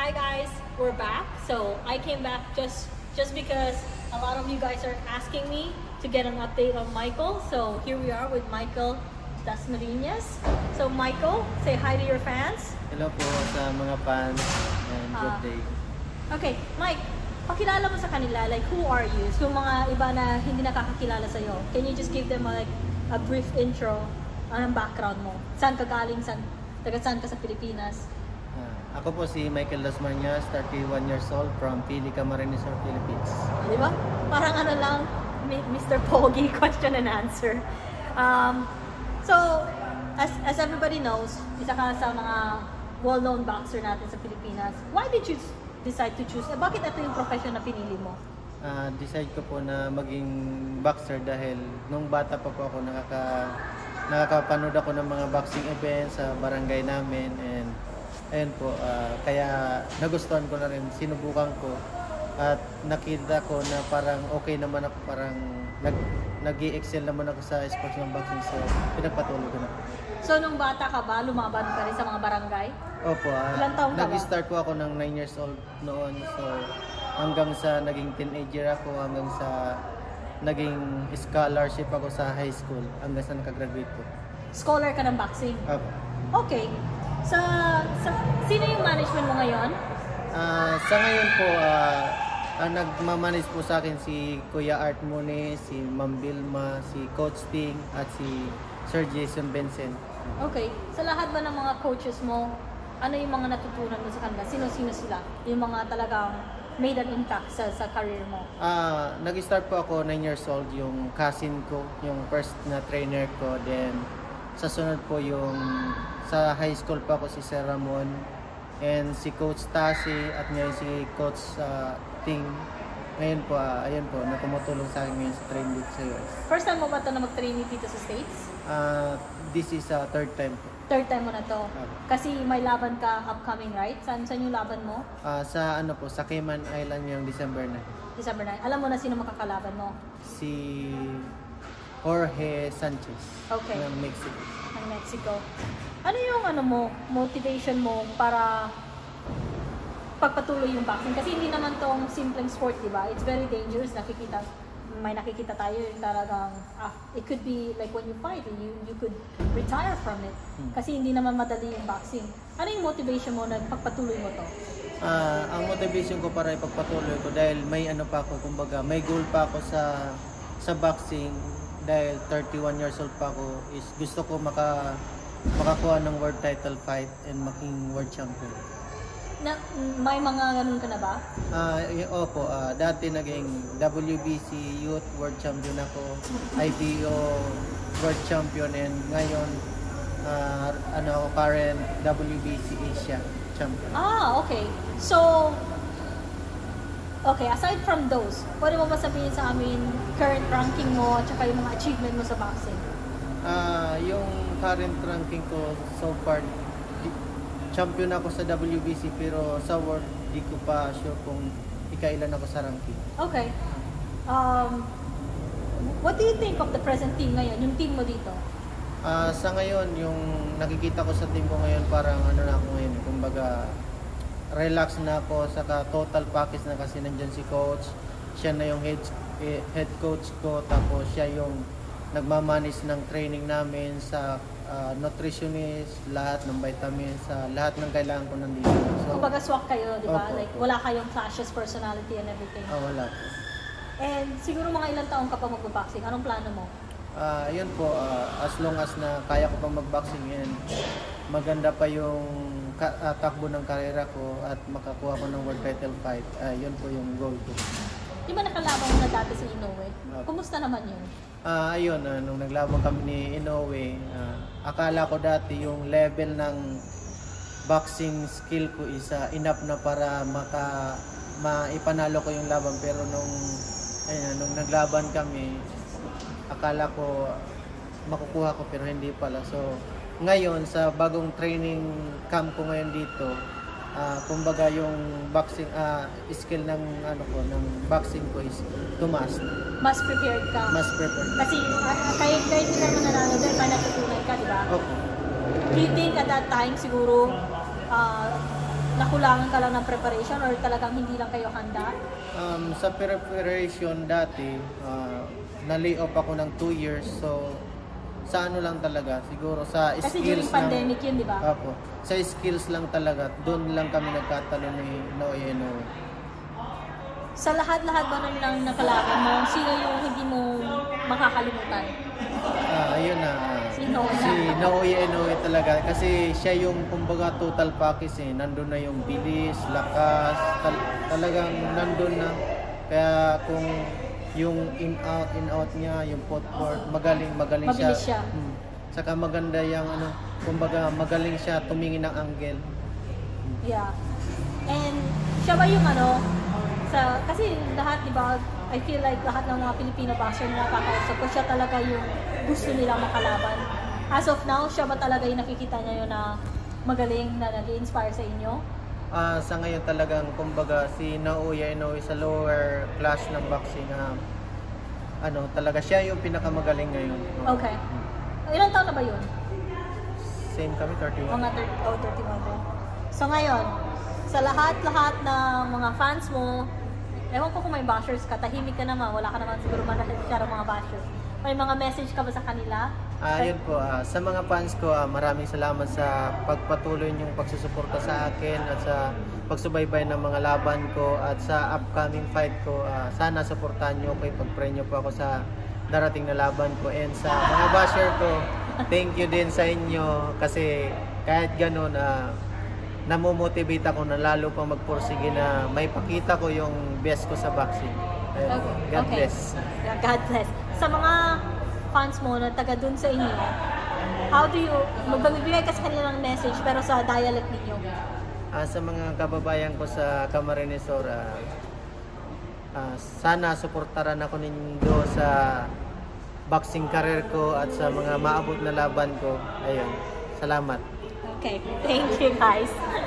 Hi guys, we're back. So I came back just because a lot of you guys are asking me to get an update on Michael. So here we are with Michael Dasmariñas. So Michael, say hi to your fans. Hello po sa mga fans and good day. Okay, Mike, pakilala mo sa kanila, like who are you? So mga iba na hindi nakakakilala sa'yo, can you just give them a brief intro ng background mo? Saan ka galing? Taga saan ka sa Pilipinas? Ako po si Michael Dasmariñas, 31 years old from Pili, Camarines Sur, Philippines. Di ba? Parang ano lang, Mr. Pogi, question and answer. So, as everybody knows, isa ka sa mga well-known boxer natin sa Pilipinas. Why did you decide to choose? Bakit ito yung profession na pinili mo? Decide ko po na maging boxer dahil nung bata pa po ako nakakapanood ako ng mga boxing events sa barangay namin, and ayun po, kaya nagustuhan ko na rin, sinubukan ko at nakita ko na parang okay naman ako, parang nag-i-excel naman ako sa sports ng boxing, so pinagpatuloy ko na. So nung bata ka ba, lumaban ka rin sa mga barangay? Opo, ilang taon ka ba? Nag-start po ako ng 9 years old noon, so hanggang sa naging teenager ako, hanggang sa naging scholarship ako sa high school, hanggang sa nakagraduate po. Scholar ka ng boxing? Opo. Okay. Sino yung management mo ngayon? Sa ngayon po, ang nagmamanage po sa akin si Kuya Art Mone, si Ma'am Vilma, si Coach Ting, at si Sir Jason Benson. Okay. Sa lahat ba ng mga coaches mo, ano yung mga natutunan mo sa kanila? Sino-sino sila? Yung mga talagang made an impact sa career mo? Nag-start po ako 9 years old, yung cousin ko, yung first na trainer ko. Then, sa sunod po yung sa high school pa ako si Sir Ramon and si Coach Tasi at ngayon si Coach Ting. Ngayon po, ayun po, na tumutulong sa akin ngayon sa training dito sa US. First time mo ba ito na mag-training dito sa States? This is third time po. Third time mo na to. Kasi may laban ka upcoming, right? Saan yung laban mo? Sa ano po, sa Cayman Island yung December 9. December 9. Alam mo na sino makakalaban mo? Si Jorge Sanchez. Okay. Ng Mexico. Ng Mexico. Ano yung motivation mo para pagpatuloy yung boxing? Kasi hindi naman tong simpleng sport, di ba? It's very dangerous. May nakikita tayo yung talagang, it could be like when you fight, you could retire from it. Kasi hindi naman madali yung boxing. Ano yung motivation mo na pagpatuloy mo to? Ang motivation ko para ipagpatuloy ko dahil may ano pa ako, kumbaga, may goal pa ako sa boxing dahil 31 years old pa ako, is gusto ko makakuha ng world title fight and maging world champion. May mga ganun ka na ba? Opo, dati naging WBC Youth World Champion ako, IBO World Champion, and ngayon current WBC Asia Champion. Okay. So, okay, aside from those, pwede mo ba sabihin sa amin current ranking mo at saka yung mga achievement mo sa boxing? Yung current ranking ko so far, champion ako sa WBC, pero sa world di ko pa sure kung ikailan ako sa ranking. Okay. What do you think of the present team ngayon, yung team mo dito? Sa ngayon, yung nakikita ko sa team ko ngayon, parang ano na ako ngayon, kumbaga relax na ako, saka total package na kasi nandyan si coach, siya na yung head coach ko, tapos siya yung nagmamanage ng training namin, sa nutritionist, lahat ng vitamins, lahat ng kailangan ko nandito. So, kumbaga swak kayo, di ba? Opo, Like, wala kayong clashes, personality and everything. wala po. And siguro mga ilang taong ka pa magbo-boxing, anong plano mo? Yun po, as long as na kaya ko pa mag-boxing and maganda pa yung takbo ng karera ko at makakuha ko ng world title fight, yun po yung goal ko. Di ba nakalaban mo na dati sa Inoue? Kumusta naman yun? Ayun, nung naglaban kami ni Inoue, akala ko dati yung level ng boxing skill ko is enough na para maipanalo ko yung laban, pero nung naglaban kami, akala ko makukuha ko pero hindi pala. So ngayon sa bagong training camp ko ngayon dito, kumbaga yung boxing skill ng ng boxing ko is tumaas. Mas prepared ka? Mas prepared. Kasi kahit hindi naman nanalo din, may natutunan ka, di ba? Okay. Do you think at that time siguro nakulangan ka lang ng preparation or talagang hindi lang kayo handa? Sa preparation dati, na-lay off ako ng 2 years. So, sa ano lang talaga, siguro sa Kasi skills during pandemic yun, di ba? Apo, sa skills lang talaga, doon lang kami nagkatalo ni Noe Inoue. Sa lahat-lahat ba ng nakalaban mo, sino yung hindi mo makakalimutan? Ayun na. Si Noe. Si Noe Inoue talaga. Kasi siya yung kumbaga total package eh. Nandun na yung bilis, lakas, talagang nandun na. Kaya kung yung in-out niya, yung footwork, magaling Mabilis siya. Saka maganda yung ano, kumbaga magaling siya tumingin ng angle. Yeah. And siya ba yung ano, kasi lahat, di ba, I feel like lahat ng mga Filipino boxer na nakakausap ko, siya talaga yung gusto nila makalaban. As of now, siya ba talaga yung nakikita niya yun na magaling na nag-inspire sa inyo? Sa ngayon talagang kumbaga si Naoya Inoue sa lower class ng boxing, ano talaga siya yung pinakamagaling ngayon. Okay. Ilang taon na ba yun? Same kami, 31. Mga 31 din. So ngayon, sa lahat-lahat ng mga fans mo, ewan ko kung may bashers ka, tahimik ka naman, wala ka naman siguro masyadong mga bashers. May mga message ka ba sa kanila? Yun po, sa mga fans ko, maraming salamat sa pagpatuloy niyong pagsusuporta sa akin at sa pagsubaybay ng mga laban ko at sa upcoming fight ko. Sana suportahan niyo ko, ipag-pray niyo po ako sa darating na laban ko. And sa mga basher ko, thank you din sa inyo kasi kahit ganun, namomotivate ako na lalo pa magpursige na may pakita ko yung best ko sa boxing. Ayun, God bless. God bless. Sa mga fans mo na taga dun sa inyo, how do you, magbibigay ka sa kanila ng message pero sa dialect ninyo? Sa mga kababayan ko sa Camarines Sur, sana suportaran ako ninyo sa boxing career ko at sa mga maabot na laban ko. Ayun, salamat. Okay, thank you guys.